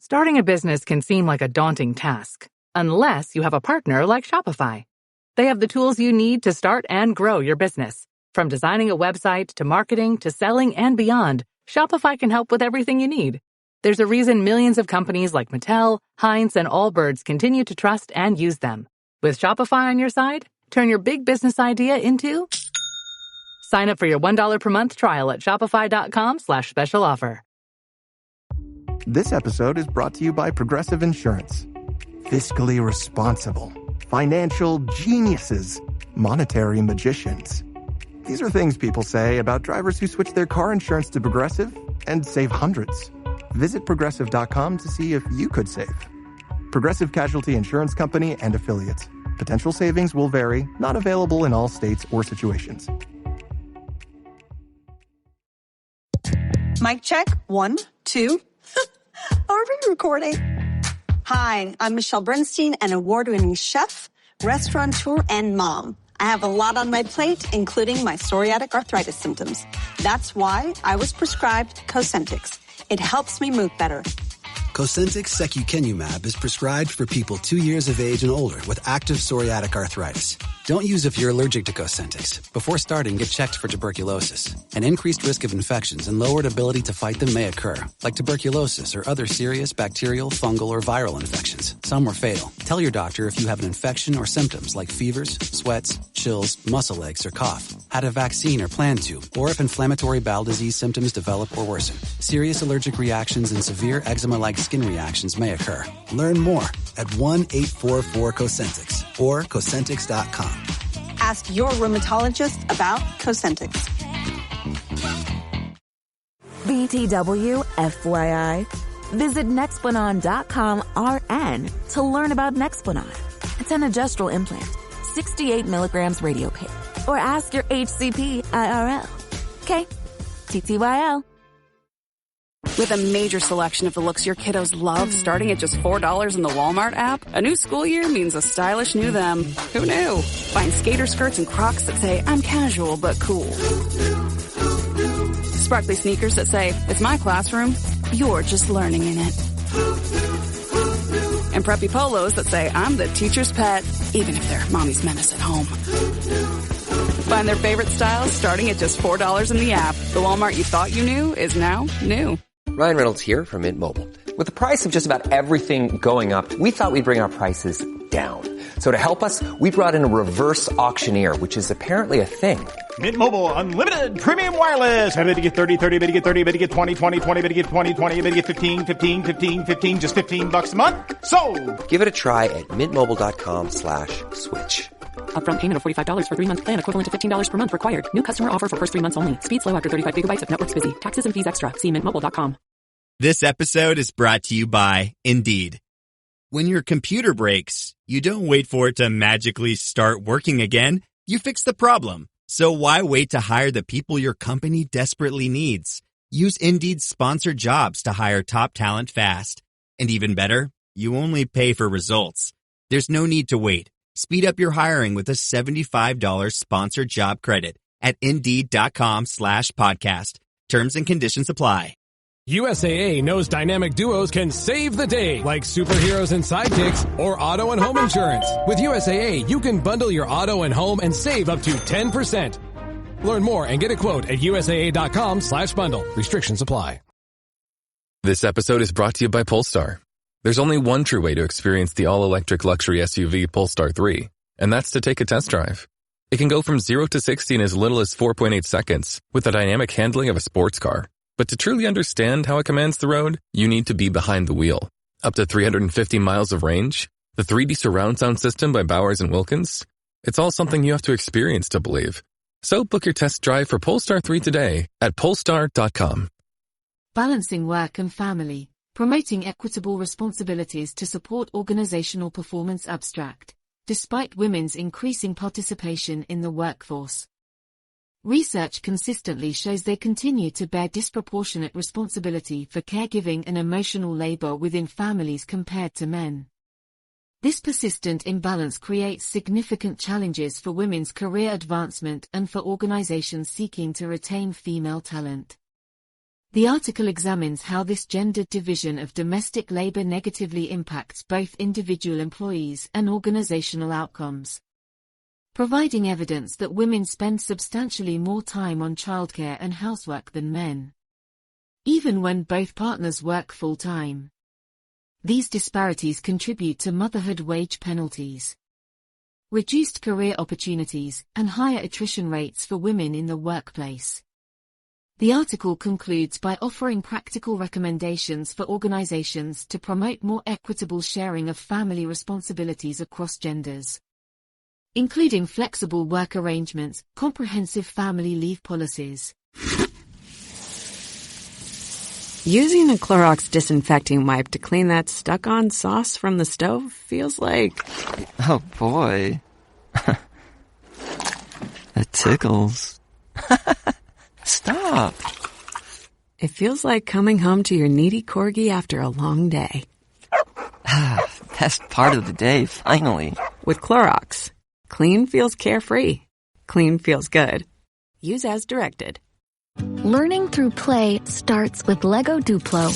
Starting a business can seem like a daunting task, unless you have a partner like Shopify. They have the tools you need to start and grow your business. From designing a website to marketing to selling and beyond, Shopify can help with everything you need. There's a reason millions of companies like Mattel, Heinz, and Allbirds continue to trust and use them. With Shopify on your side, turn your big business idea into... Sign up for your $1 per month trial at shopify.com/special offer. This episode is brought to you by Progressive Insurance. Fiscally responsible, financial geniuses, monetary magicians. These are things people say about drivers who switch their car insurance to Progressive and save hundreds. Visit Progressive.com to see if you could save. Progressive Casualty Insurance Company and Affiliates. Potential savings will vary, not available in all states or situations. Mic check. 1, 2. Are we recording? Hi, I'm Michelle Bernstein, an award-winning chef, restaurateur, and mom. I have a lot on my plate, including my psoriatic arthritis symptoms. That's why I was prescribed Cosentyx. It helps me move better. Cosentyx secukinumab is prescribed for people 2 years of age and older with active psoriatic arthritis. Don't use if you're allergic to Cosentyx. Before starting, get checked for tuberculosis. An increased risk of infections and lowered ability to fight them may occur, like tuberculosis or other serious bacterial, fungal, or viral infections. Some are fatal. Tell your doctor if you have an infection or symptoms like fevers, sweats, chills, muscle aches, or cough, had a vaccine or plan to, or if inflammatory bowel disease symptoms develop or worsen. Serious allergic reactions and severe eczema-like skin reactions may occur. Learn more at 1-844-COSENTYX or Cosentyx.com. Ask your rheumatologist about Cosentyx. BTW, FYI. Visit Nexplanon.com RN to learn about Nexplanon. It's an adjustable implant, 68 milligrams radiopaque. Or ask your HCP IRL. Okay, TTYL. With a major selection of the looks your kiddos love starting at just $4 in the Walmart app, a new school year means a stylish new them. Who knew? Find skater skirts and Crocs that say, I'm casual but cool. Sparkly sneakers that say, it's my classroom, you're just learning in it. And preppy polos that say, I'm the teacher's pet, even if they're mommy's menace at home. Find their favorite styles starting at just $4 in the app. The Walmart you thought you knew is now new. Ryan Reynolds here from Mint Mobile. With the price of just about everything going up, we thought we'd bring our prices down. So to help us, we brought in a reverse auctioneer, which is apparently a thing. Mint Mobile Unlimited Premium Wireless. How to get 30, 30, how to get 30, how to get 20, 20, 20, how to get 20, 20, how to get 15, 15, 15, 15, just $15 a month? Sold! Give it a try at mintmobile.com/switch. Upfront payment of $45 for 3-month plan equivalent to $15 per month required. New customer offer for first 3 months only. Speed slow after 35 gigabytes if network's busy. Taxes and fees extra. See mintmobile.com. This episode is brought to you by Indeed. When your computer breaks, you don't wait for it to magically start working again. You fix the problem. So why wait to hire the people your company desperately needs? Use Indeed's sponsored jobs to hire top talent fast. And even better, you only pay for results. There's no need to wait. Speed up your hiring with a $75 sponsored job credit at Indeed.com/podcast. Terms and conditions apply. USAA knows dynamic duos can save the day, like superheroes and sidekicks or auto and home insurance. With USAA, you can bundle your auto and home and save up to 10%. Learn more and get a quote at USAA.com/bundle. Restrictions apply. This episode is brought to you by Polestar. There's only one true way to experience the all-electric luxury SUV Polestar 3, and that's to take a test drive. It can go from 0 to 60 in as little as 4.8 seconds with the dynamic handling of a sports car. But to truly understand how it commands the road, you need to be behind the wheel. Up to 350 miles of range, the 3D surround sound system by Bowers & Wilkins. It's all something you have to experience to believe. So book your test drive for Polestar 3 today at Polestar.com. Balancing work and family. Promoting equitable responsibilities to support organizational performance abstract, despite women's increasing participation in the workforce. Research consistently shows they continue to bear disproportionate responsibility for caregiving and emotional labor within families compared to men. This persistent imbalance creates significant challenges for women's career advancement and for organizations seeking to retain female talent. The article examines how this gendered division of domestic labor negatively impacts both individual employees and organizational outcomes, providing evidence that women spend substantially more time on childcare and housework than men, even when both partners work full-time. These disparities contribute to motherhood wage penalties, reduced career opportunities, and higher attrition rates for women in the workplace. The article concludes by offering practical recommendations for organizations to promote more equitable sharing of family responsibilities across genders, including flexible work arrangements, comprehensive family leave policies. Using a Clorox disinfecting wipe to clean that stuck-on sauce from the stove feels like... Oh, boy. That tickles. Stop. It feels like coming home to your needy corgi after a long day. Best part of the day, finally. With Clorox, clean feels carefree. Clean feels good. Use as directed. Learning through play starts with Lego Duplo.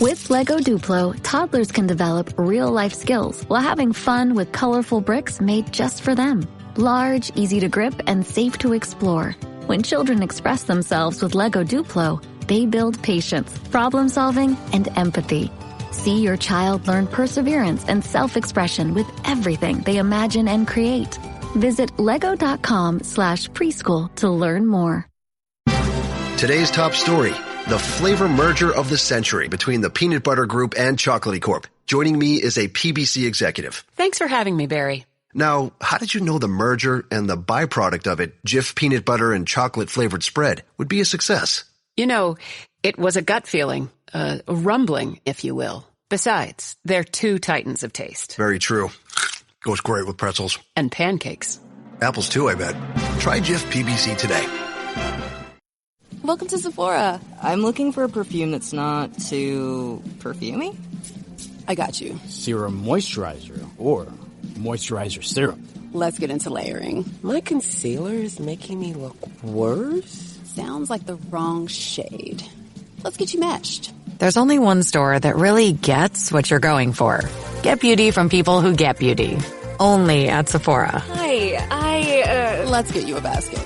With Lego Duplo, toddlers can develop real-life skills while having fun with colorful bricks made just for them. Large, easy to grip, and safe to explore. When children express themselves with Lego Duplo, they build patience, problem-solving, and empathy. See your child learn perseverance and self-expression with everything they imagine and create. Visit lego.com/preschool to learn more. Today's top story, the flavor merger of the century between the Peanut Butter Group and Chocolatey Corp. Joining me is a PBC executive. Thanks for having me, Barry. Now, how did you know the merger and the byproduct of it, Jif peanut butter and chocolate flavored spread, would be a success? You know, it was a gut feeling, a rumbling, if you will. Besides, they're two titans of taste. Very true. Goes great with pretzels. And pancakes. Apples too, I bet. Try Jif PBC today. Welcome to Sephora. I'm looking for a perfume that's not too perfumey. I got you. Serum moisturizer or moisturizer serum. Let's get into layering. My concealer is making me look worse. Sounds like the wrong shade. Let's get you matched. There's only one store that really gets what you're going for. Get beauty from people who get beauty. Only at Sephora. Hi, Let's get you a basket.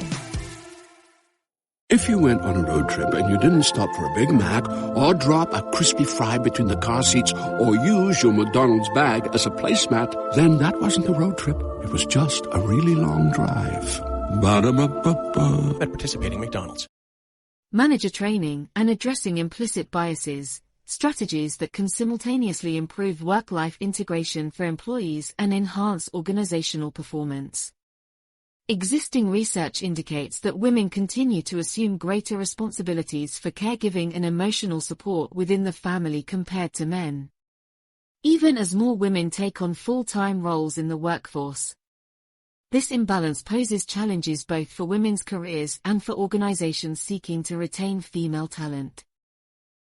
If you went on a road trip and you didn't stop for a Big Mac or drop a crispy fry between the car seats or use your McDonald's bag as a placemat, then that wasn't a road trip. It was just a really long drive. Ba-da-ba-ba-ba. At participating McDonald's. Manager training and addressing implicit biases, strategies that can simultaneously improve work-life integration for employees and enhance organizational performance. Existing research indicates that women continue to assume greater responsibilities for caregiving and emotional support within the family compared to men, even as more women take on full-time roles in the workforce. This imbalance poses challenges both for women's careers and for organizations seeking to retain female talent.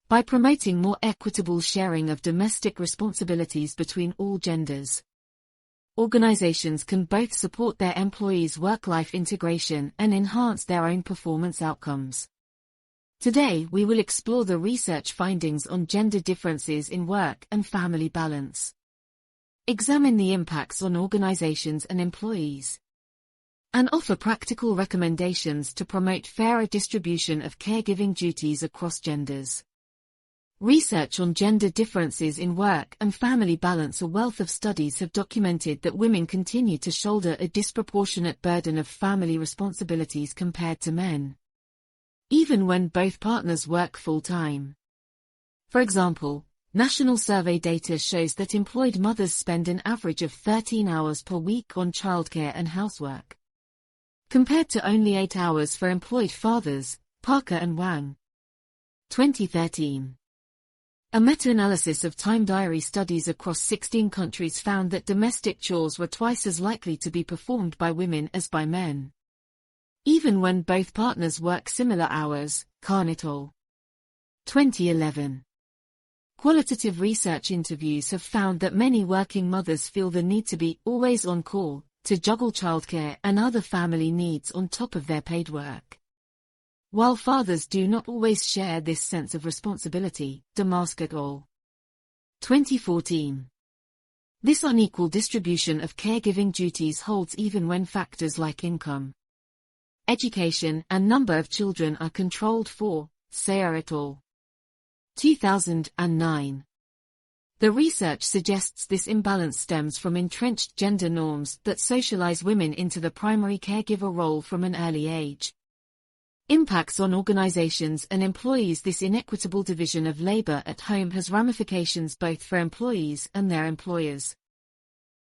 By promoting more equitable sharing of domestic responsibilities between all genders, organizations can both support their employees' work-life integration and enhance their own performance outcomes. Today, we will explore the research findings on gender differences in work and family balance. Examine the impacts on organizations and employees, and offer practical recommendations to promote fairer distribution of caregiving duties across genders. Research on gender differences in work and family balance. A wealth of studies have documented that women continue to shoulder a disproportionate burden of family responsibilities compared to men, even when both partners work full-time. For example, national survey data shows that employed mothers spend an average of 13 hours per week on childcare and housework, compared to only 8 hours for employed fathers. Parker and Wang, 2013. A meta-analysis of time diary studies across 16 countries found that domestic chores were twice as likely to be performed by women as by men, even when both partners work similar hours. Khan et al. 2011. Qualitative research interviews have found that many working mothers feel the need to be always on call, to juggle childcare and other family needs on top of their paid work. while fathers do not always share this sense of responsibility. Damask et al. 2014. This unequal distribution of caregiving duties holds even when factors like income, education, and number of children are controlled for. Sayer et al. 2009. The research suggests this imbalance stems from entrenched gender norms that socialize women into the primary caregiver role from an early age. Impacts on organizations and employees. This inequitable division of labor at home has ramifications both for employees and their employers.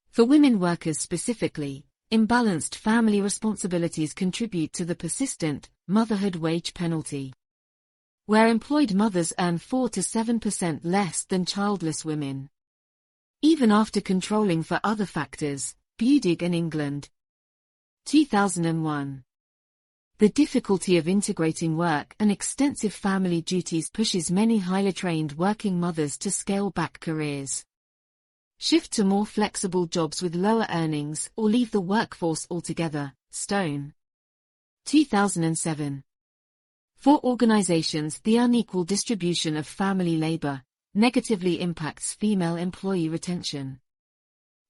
For women workers specifically, imbalanced family responsibilities contribute to the persistent motherhood wage penalty, where employed mothers earn 4 to 7% less than childless women, even after controlling for other factors. Budig and England. 2001. The difficulty of integrating work and extensive family duties pushes many highly trained working mothers to scale back careers, shift to more flexible jobs with lower earnings, or leave the workforce altogether. Stone. 2007. For organizations, the unequal distribution of family labor negatively impacts female employee retention,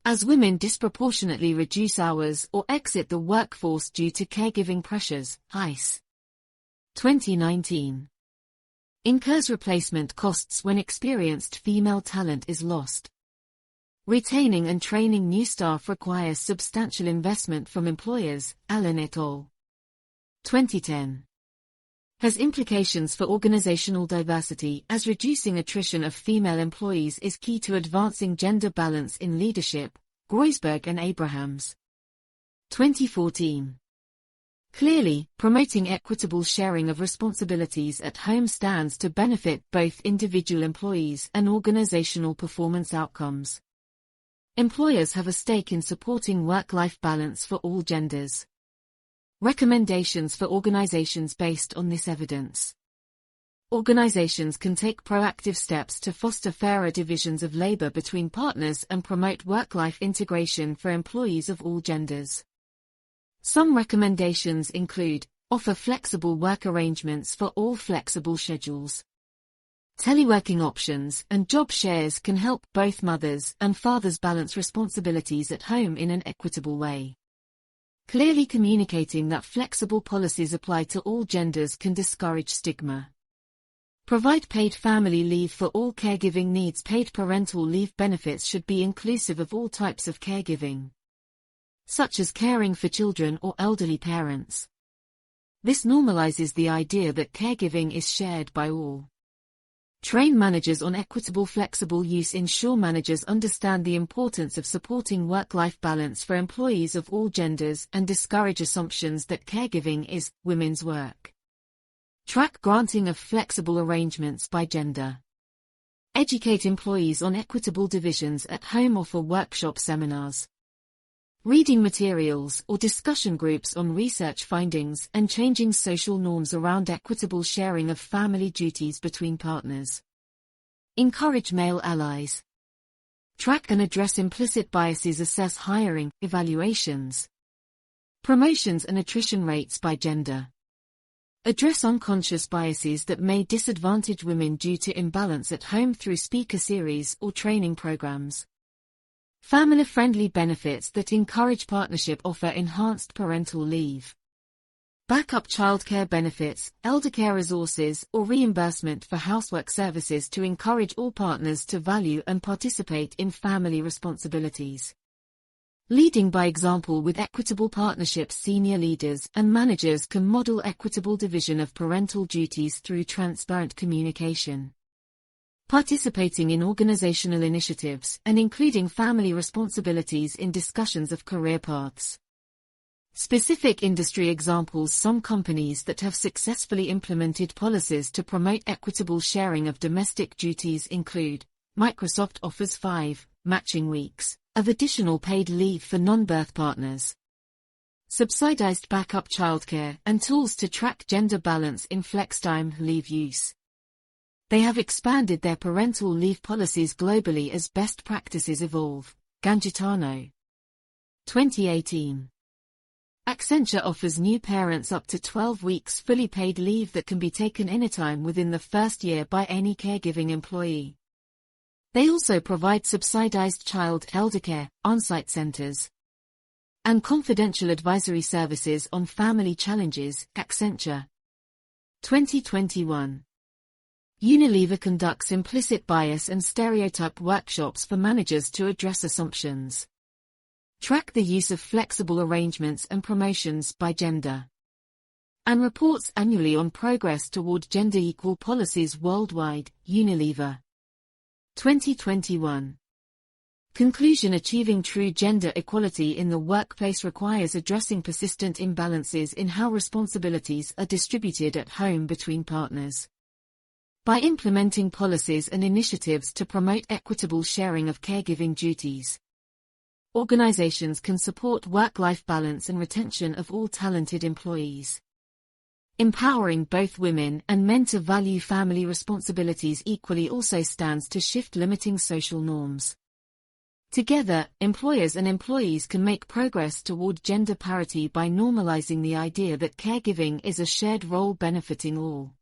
as women disproportionately reduce hours or exit the workforce due to caregiving pressures. ICE. 2019. Incurs replacement costs when experienced female talent is lost. Retaining and training new staff requires substantial investment from employers. Allen et al. 2010. Has implications for organizational diversity, as reducing attrition of female employees is key to advancing gender balance in leadership. Groisberg and Abrahams. 2014. Clearly, promoting equitable sharing of responsibilities at home stands to benefit both individual employees and organizational performance outcomes. Employers have a stake in supporting work-life balance for all genders. Recommendations for organizations based on this evidence. Organizations can take proactive steps to foster fairer divisions of labor between partners and promote work-life integration for employees of all genders. Some recommendations include: offer flexible work arrangements for all flexible schedules. Teleworking options and job shares can help both mothers and fathers balance responsibilities at home in an equitable way. Clearly communicating that flexible policies apply to all genders can discourage stigma. Provide paid family leave for all caregiving needs. Paid parental leave benefits should be inclusive of all types of caregiving, such as caring for children or elderly parents. This normalizes the idea that caregiving is shared by all. Train managers on equitable flexible use. Ensure managers understand the importance of supporting work-life balance for employees of all genders and discourage assumptions that caregiving is women's work. Track granting of flexible arrangements by gender. Educate employees on equitable divisions at home. Offer workshop seminars, reading materials, or discussion groups on research findings and changing social norms around equitable sharing of family duties between partners. Encourage male allies. Track and address implicit biases. Assess hiring, evaluations, promotions and attrition rates by gender. Address unconscious biases that may disadvantage women due to imbalance at home through speaker series or training programs. Family-friendly benefits that encourage partnership. Offer enhanced parental leave, backup childcare benefits, eldercare resources, or reimbursement for housework services to encourage all partners to value and participate in family responsibilities. Leading by example with equitable partnerships. Senior leaders and managers can model equitable division of parental duties through transparent communication. Participating in organizational initiatives and including family responsibilities in discussions of career paths. Specific industry examples. Some companies that have successfully implemented policies to promote equitable sharing of domestic duties include: Microsoft offers 5 matching weeks of additional paid leave for non-birth partners, subsidized backup childcare, and tools to track gender balance in flextime leave use. They have expanded their parental leave policies globally as best practices evolve. Gangitano. 2018. Accenture offers new parents up to 12 weeks fully paid leave that can be taken anytime within the first year by any caregiving employee. They also provide subsidized child elder care, on-site centers, and confidential advisory services on family challenges. Accenture. 2021. Unilever conducts implicit bias and stereotype workshops for managers to address assumptions. Track the use of flexible arrangements and promotions by gender. And reports annually on progress toward gender-equal policies worldwide. Unilever. 2021. Conclusion: achieving true gender equality in the workplace requires addressing persistent imbalances in how responsibilities are distributed at home between partners. By implementing policies and initiatives to promote equitable sharing of caregiving duties, organizations can support work-life balance and retention of all talented employees. Empowering both women and men to value family responsibilities equally also stands to shift limiting social norms. Together, employers and employees can make progress toward gender parity by normalizing the idea that caregiving is a shared role benefiting all.